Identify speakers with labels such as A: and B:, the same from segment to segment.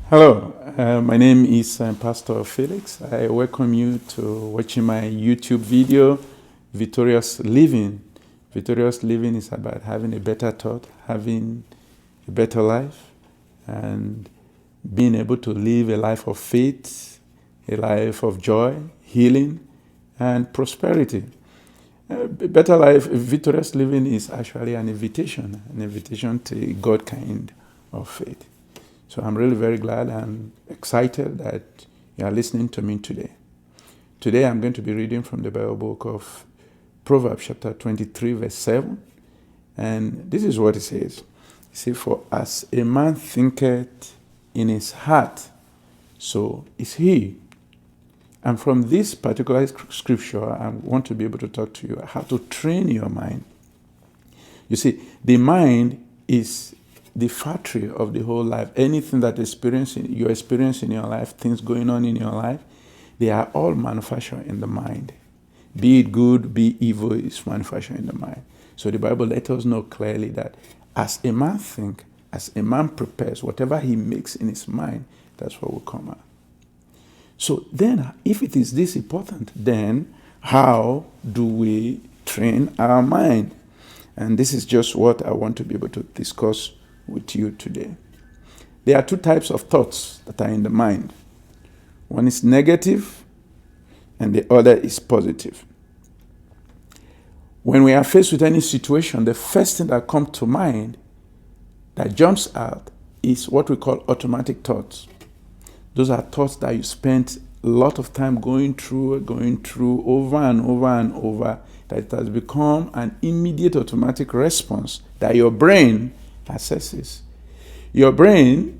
A: Hello, my name is Pastor Felix. I welcome you to watching my YouTube video, Victorious Living. Victorious Living is about having a better thought, having a better life, and being able to live a life of faith, a life of joy, healing, and prosperity. A better life, victorious living is actually an invitation to a God kind of faith. So I'm really very glad and excited that you are listening to me today. Today I'm going to be reading from the Bible book of Proverbs chapter 23 verse 7. And this is what it says. It says, "For as a man thinketh in his heart, so is he." And from this particular scripture, I want to be able to talk to you how to train your mind. You see, the mind is the factory of the whole life. Anything that you experience in your life, things going on in your life, they are all manufactured in the mind. Be it good, be evil, is manufactured in the mind. So the Bible lets us know clearly that as a man thinks, as a man prepares, whatever he makes in his mind, that's what will come out. So then, if it is this important, then how do we train our mind? And this is just what I want to be able to discuss with you today. There are two types of thoughts that are in the mind. One is negative and the other is positive. When we are faced with any situation, the first thing that comes to mind that jumps out is what we call automatic thoughts. Those are thoughts that you spent a lot of time going through over and over and over, that it has become an immediate automatic response that your brain assesses. Your brain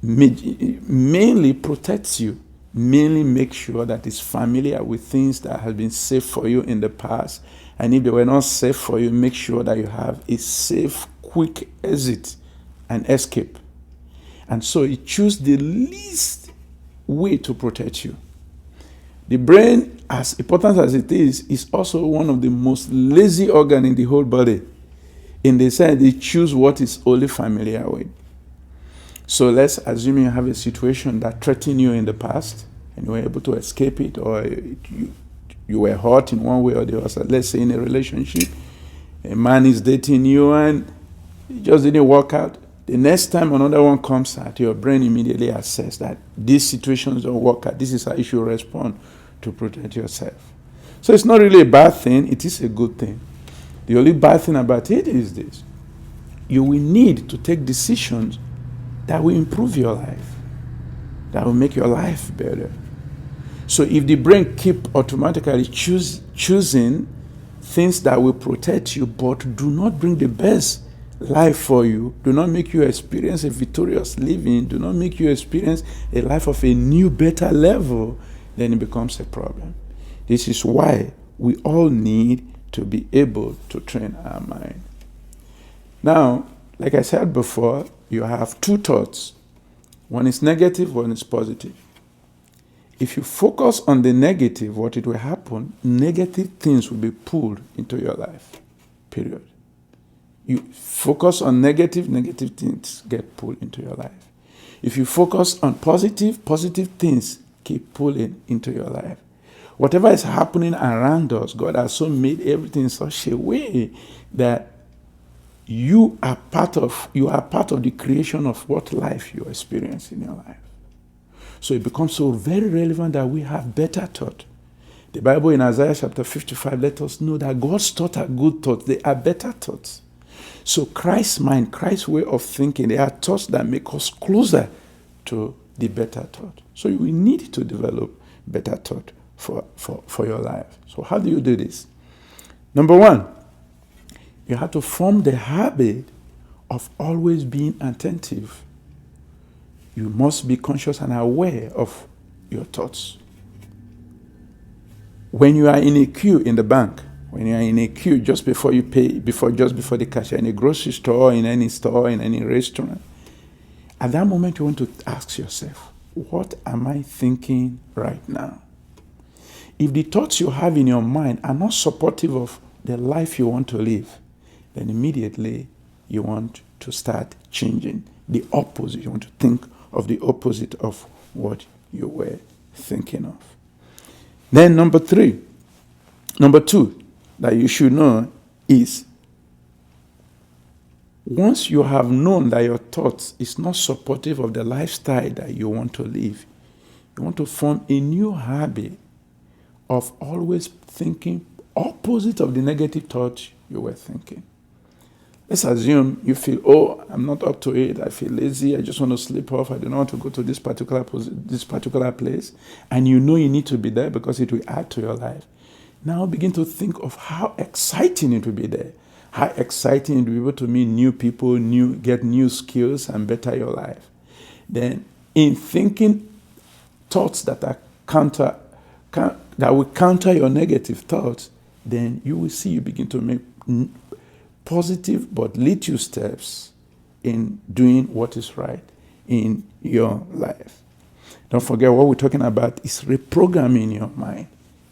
A: mainly protects you, mainly makes sure that it's familiar with things that have been safe for you in the past. And if they were not safe for you, make sure that you have a safe, quick exit and escape. And so it chooses the least way to protect you. The brain, as important as it is also one of the most lazy organs in the whole body. In the sense, it chooses what it's only familiar with. So let's assume you have a situation that threatened you in the past and you were able to escape it, or you were hurt in one way or the other. Let's say in a relationship, a man is dating you and it just didn't work out. The next time another one comes out, your brain immediately assesses that these situations don't work out. This is how you should respond to protect yourself. So it's not really a bad thing. It is a good thing. The only bad thing about it is this. You will need to take decisions that will improve your life, that will make your life better. So if the brain keep automatically choosing things that will protect you but do not bring the best life for you, do not make you experience a victorious living, do not make you experience a life of a new, better level, then it becomes a problem. This is why we all need to be able to train our mind. Now, like I said before, you have two thoughts. One is negative, one is positive. If you focus on the negative, what it will happen, negative things will be pulled into your life, period. You focus on negative things get pulled into your life. If you focus on positive things keep pulling into your life. Whatever is happening around us, God has so made everything in such a way that you are part of the creation of what life you experience in your life. So it becomes so very relevant that we have better thought. The Bible in Isaiah chapter 55 let us know that God's thoughts are good thoughts. They are better thoughts. So Christ's mind, Christ's way of thinking, they are thoughts that make us closer to the better thought. So we need to develop better thought for your life. So how do you do this? Number one, you have to form the habit of always being attentive. You must be conscious and aware of your thoughts. When you are in a queue in the bank, when you are in a queue just before you pay, just before the cashier, in a grocery store, in any restaurant, at that moment you want to ask yourself, what am I thinking right now? If the thoughts you have in your mind are not supportive of the life you want to live, then immediately you want to start changing the opposite. You want to think of the opposite of what you were thinking of. Then number two that you should know is, once you have known that your thoughts is not supportive of the lifestyle that you want to live, you want to form a new habit of always thinking opposite of the negative thoughts you were thinking. Let's assume you feel, oh, I'm not up to it, I feel lazy, I just want to sleep off, I don't want to go to this particular place, and you know you need to be there because it will add to your life. Now begin to think of how exciting it will be there, how exciting it will be able to meet new people, get new skills, and better your life. Then, in thinking thoughts that will counter your negative thoughts, then you will see you begin to make positive but little steps in doing what is right in your life. Don't forget, what we're talking about is reprogramming your mind.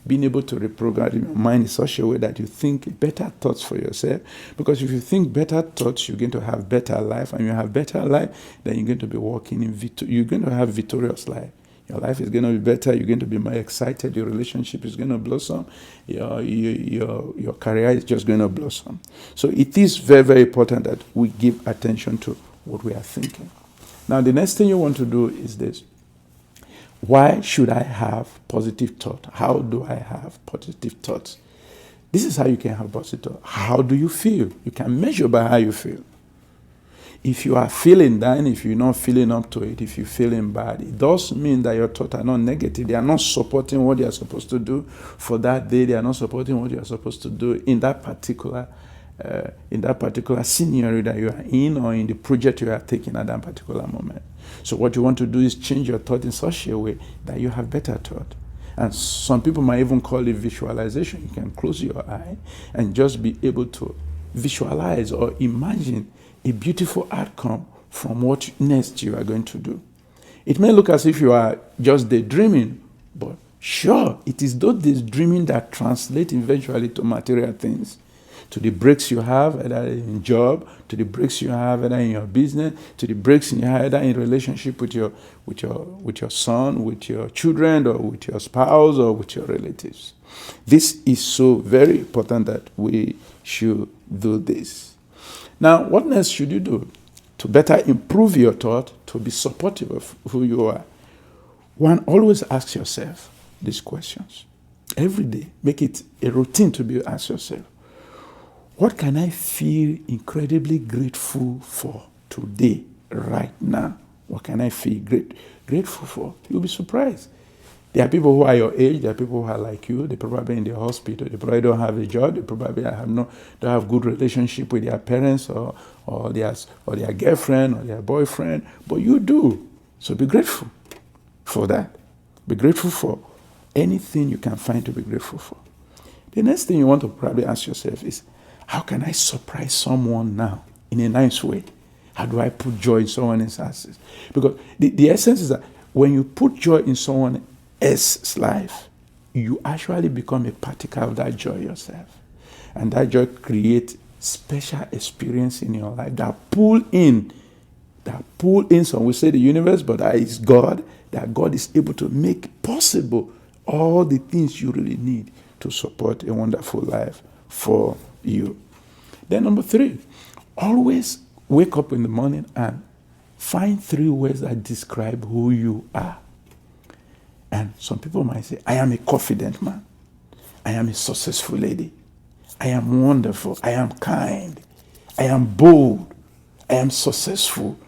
A: Being able to reprogram your mind in such a way that you think better thoughts for yourself. Because if you think better thoughts, you're going to have better life. And you have better life, then you're going to be walking you're going to have victorious life. Your life is going to be better. You're going to be more excited. Your relationship is going to blossom. Your career is just going to blossom. So it is very, very important that we give attention to what we are thinking. Now, the next thing you want to do is this. Why should I have positive thought? How do I have positive thoughts? This is how you can have positive thought. How do you feel? You can measure by how you feel. If you are feeling down, if you're not feeling up to it, if you're feeling bad, it does mean that your thoughts are not negative. They are not supporting what you are supposed to do for that day. They are not supporting what you are supposed to do in that particular scenario that you are in, or in the project you are taking at that particular moment. So what you want to do is change your thought in such a way that you have better thought. And some people might even call it visualization. You can close your eye and just be able to visualize or imagine a beautiful outcome from what next you are going to do. It may look as if you are just daydreaming, but sure, it is those daydreaming that translate eventually to material things. To the breaks you have, either in job, to the breaks you have, either in your business, to the breaks you have, either in relationship with your son, with your children, or with your spouse, or with your relatives. This is so very important that we should do this. Now, what next should you do to better improve your thought, to be supportive of who you are? One, always ask yourself these questions. Every day, make it a routine to be ask yourself, what can I feel incredibly grateful for today, right now? What can I feel grateful for? You'll be surprised. There are people who are your age. There are people who are like you. They're probably in the hospital. They probably don't have a job. They probably don't have good relationship with their parents or their girlfriend or their boyfriend. But you do. So be grateful for that. Be grateful for anything you can find to be grateful for. The next thing you want to probably ask yourself is, how can I surprise someone now in a nice way? How do I put joy in someone else's? Because the essence is that when you put joy in someone else's life, you actually become a particle of that joy yourself. And that joy creates special experience in your life that pull in, some will say the universe, but that is God, that God is able to make possible all the things you really need to support a wonderful life for you. Then number 3, always wake up in the morning and find 3 words that describe who you are. And some people might say, I am a confident man. I am a successful lady. I am wonderful. I am kind. I am bold. I am successful.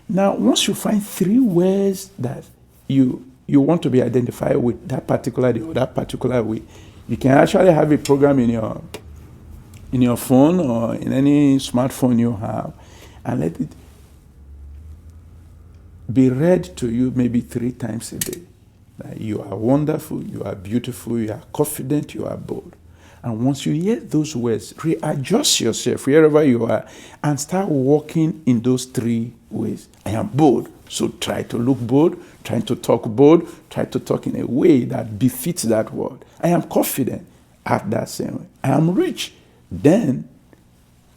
A: Now, once you find 3 words that you want to be identified with that particular day or that particular way, you can actually have a program in your phone or in any smartphone you have, and let it be read to you maybe 3 times a day. That you are wonderful, you are beautiful, you are confident, you are bold. And once you hear those words, readjust yourself wherever you are and start walking in those 3 ways. I am bold, so try to look bold, try to talk bold, try to talk in a way that befits that word. I am confident, act that same way. I am rich, then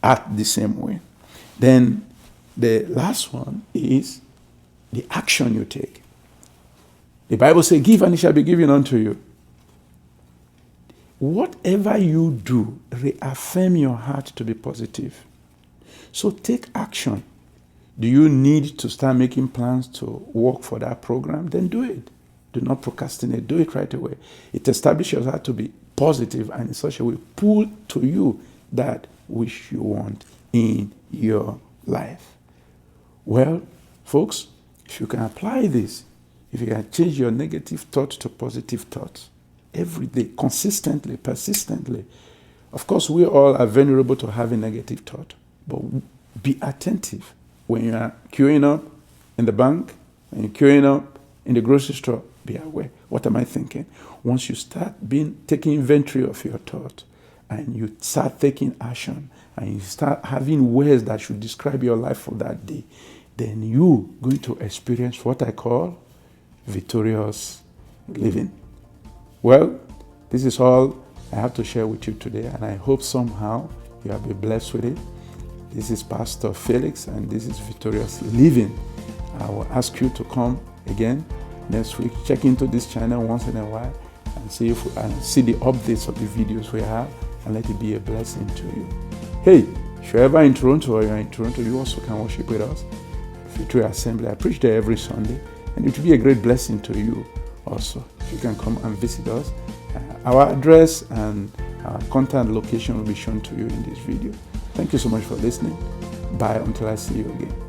A: act the same way. Then the last one is the action you take. The Bible says, give and it shall be given unto you. Whatever you do, reaffirm your heart to be positive. So take action. Do you need to start making plans to work for that program? Then do it. Do not procrastinate. Do it right away. It establishes your heart to be positive and in such a way pull to you that which you want in your life. Well, folks, if you can apply this, if you can change your negative thoughts to positive thoughts every day, consistently, persistently, of course, we all are vulnerable to having negative thought, but be attentive. When you are queuing up in the bank, when you're queuing up in the grocery store, be aware. What am I thinking? Once you start taking inventory of your thought and you start taking action and you start having words that should describe your life for that day, then you're going to experience what I call victorious living. Well, this is all I have to share with you today, and I hope somehow you have been blessed with it. This is Pastor Felix, and this is Victorious Living. I will ask you to come again next week. Check into this channel once in a while and see the updates of the videos we have, and let it be a blessing to you. Hey, if you're ever in Toronto or you're in Toronto, you also can worship with us. Victory Assembly. I preach there every Sunday, and it will be a great blessing to you also. If you can come and visit us, our address and our contact location will be shown to you in this video. Thank you so much for listening. Bye until I see you again.